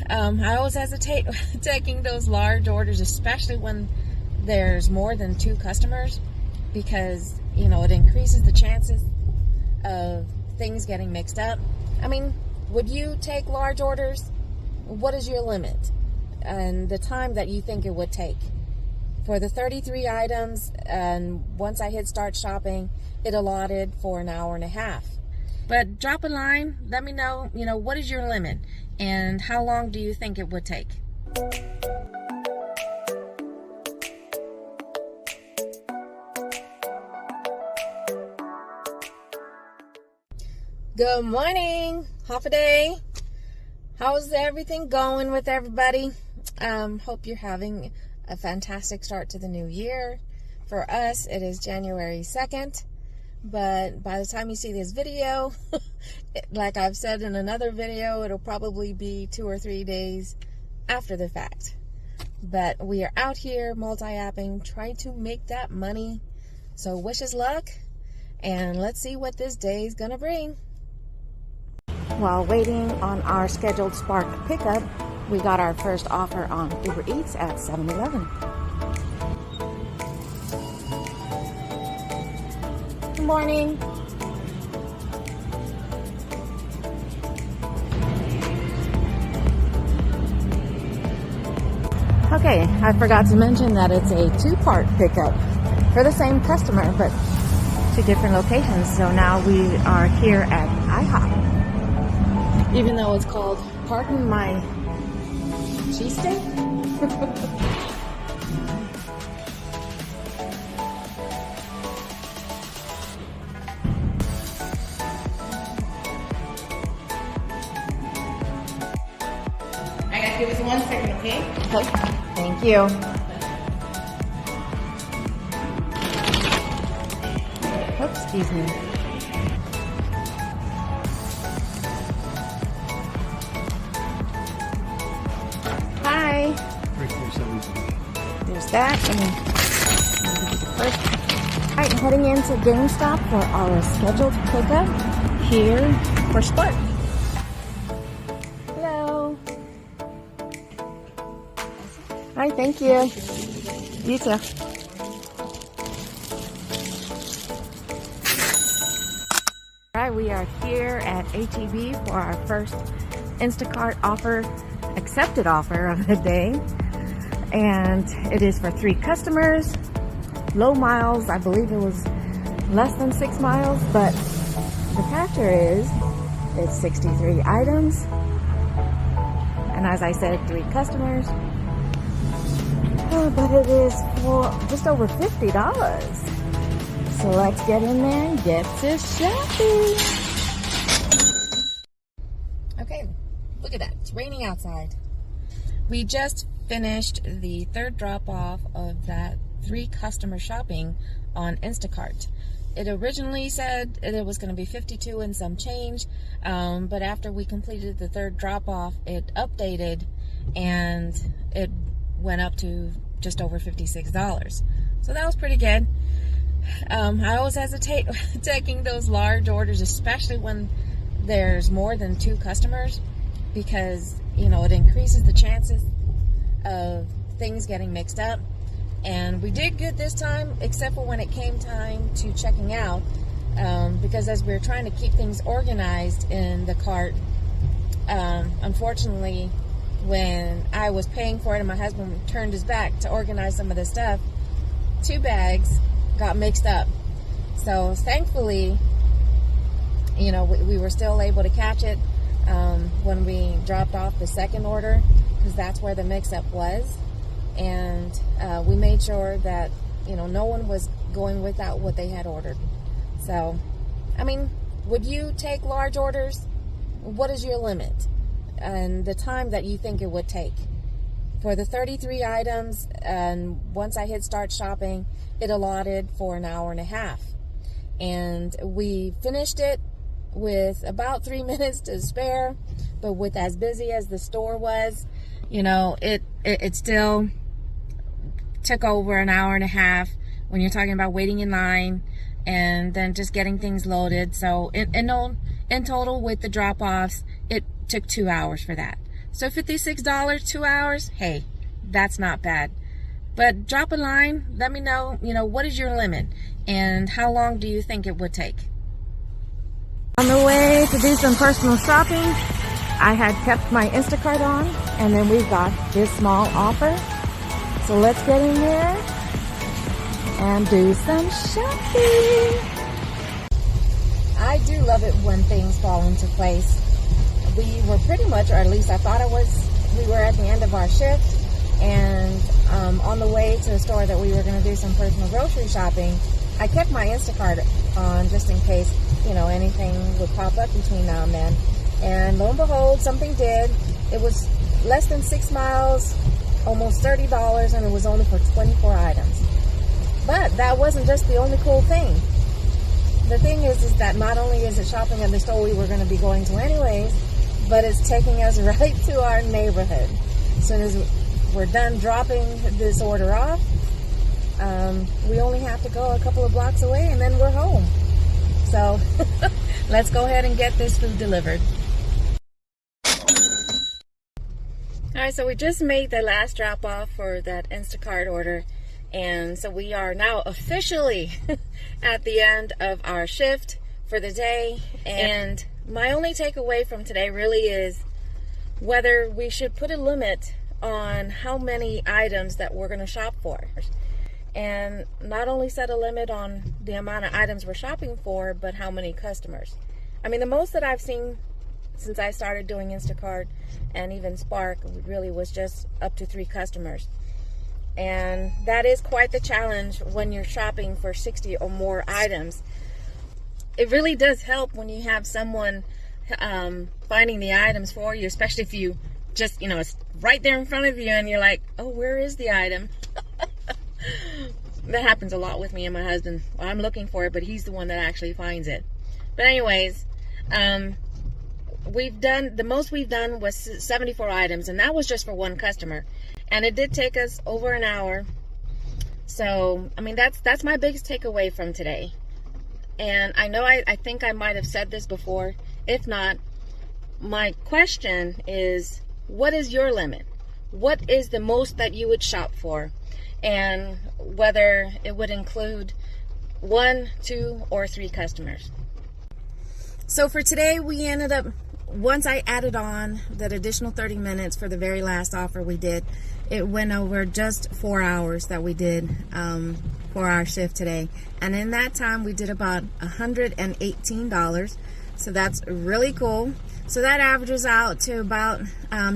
I always hesitate taking those large orders, especially when there's more than 2 customers, because, it increases the chances of things getting mixed up. I mean, would you take large orders? What is your limit and the time that you think it would take? For the 33 items, and once I hit start shopping, it allotted for an hour and a half. But drop a line, let me know, what is your limit and how long do you think it would take? Good morning, Hafa Adai. How's everything going with everybody? Hope you're having a fantastic start to the new year. For us, it is January 2nd, but by the time you see this video, like I've said in another video, it'll probably be 2 or 3 days after the fact. But we are out here multi-apping, trying to make that money. So wish us luck, and let's see what this day is gonna bring. While waiting on our scheduled Spark pickup, we got our first offer on Uber Eats at 7-Eleven. Good morning. Okay, I forgot to mention that it's a 2-part pickup for the same customer, but 2 different locations. So now we are here at IHOP. Even though it's called Pardon My Cheesesteak? I gotta give us 1 second, okay? Okay, thank you. Oops, excuse me. Hi. There's that. Alright, heading into GameStop for our scheduled pickup here for Spark. Hello. Hi, thank you. You too. Alright, we are here at HEB for our first Instacart accepted offer of the day, and it is for 3 customers, low miles. I believe it was less than 6 miles, but the factor is it's 63 items, and as I said, 3 customers. But it is for just over $50. So let's get in there and get to shopping. Okay, look at that. It's raining outside. We just finished the 3rd drop-off of that 3 customer shopping on Instacart. It originally said it was going to be 52 and some change, but after we completed the 3rd drop-off, it updated and it went up to just over $56. So that was pretty good. I always hesitate taking those large orders, especially when there's more than 2 customers, because it increases the chances of things getting mixed up. And we did good this time, except for when it came time to checking out, because as we were trying to keep things organized in the cart, unfortunately, when I was paying for it and my husband turned his back to organize some of the stuff, 2 bags got mixed up. So thankfully, we were still able to catch it when we dropped off the 2nd order, because that's where the mix-up was. And we made sure that, no one was going without what they had ordered. So, I mean, would you take large orders? What is your limit and the time that you think it would take? For the 33 items, and once I hit start shopping, it allotted for an hour and a half. And we finished it with about 3 minutes to spare, but with as busy as the store was, it still took over an hour and a half when you're talking about waiting in line and then just getting things loaded. So in total with the drop-offs, it took 2 hours for that. So $56, 2 hours, hey, that's not bad. But drop a line, let me know, what is your limit and how long do you think it would take? On the way to do some personal shopping, I had kept my Instacart on, and then we got this small offer. So let's get in there and do some shopping. I do love it when things fall into place. We were pretty much, or at least I thought we were at the end of our shift, and on the way to a store that we were going to do some personal grocery shopping, I kept my Instacart on just in case, anything would pop up between now and then. And lo and behold, something did. It was less than 6 miles, almost $30, and it was only for 24 items. But that wasn't just the only cool thing. The thing is that not only is it shopping at the store we were going to be going to anyways, but it's taking us right to our neighborhood. As soon as we're done dropping this order off, we only have to go a couple of blocks away and then we're home. So let's go ahead and get this food delivered. All right, so we just made the last drop off for that Instacart order. And so we are now officially at the end of our shift for the day. And my only takeaway from today really is whether we should put a limit on how many items that we're going to shop for. And not only set a limit on the amount of items we're shopping for, but how many customers. I mean, the most that I've seen since I started doing Instacart and even Spark really was just up to 3 customers. And that is quite the challenge when you're shopping for 60 or more items. It really does help when you have someone finding the items for you, especially if you just, it's right there in front of you and you're like, oh, where is the item? That happens a lot with me and my husband. Well, I'm looking for it, but he's the one that actually finds it. But anyways, the most we've done was 74 items, and that was just for one customer. And it did take us over an hour. So, I mean, that's my biggest takeaway from today. And I know I think I might have said this before. If not, my question is, what is your limit? What is the most that you would shop for? And whether it would include 1, 2, or 3 customers. So for today, we ended up, once I added on that additional 30 minutes for the very last offer we did, it went over just 4 hours that we did for our shift today. And in that time, we did about $118. So that's really cool. So that averages out to about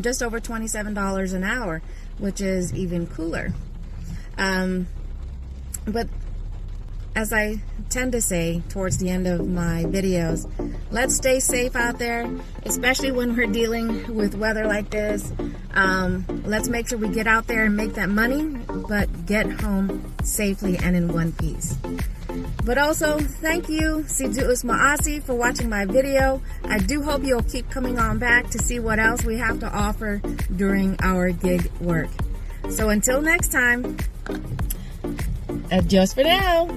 just over $27 an hour, which is even cooler. But as I tend to say towards the end of my videos, let's stay safe out there, especially when we're dealing with weather like this. Let's make sure we get out there and make that money, but get home safely and in one piece. But also, thank you, Sidus Maasi, for watching my video. I do hope you'll keep coming on back to see what else we have to offer during our gig work. So until next time, adios for now.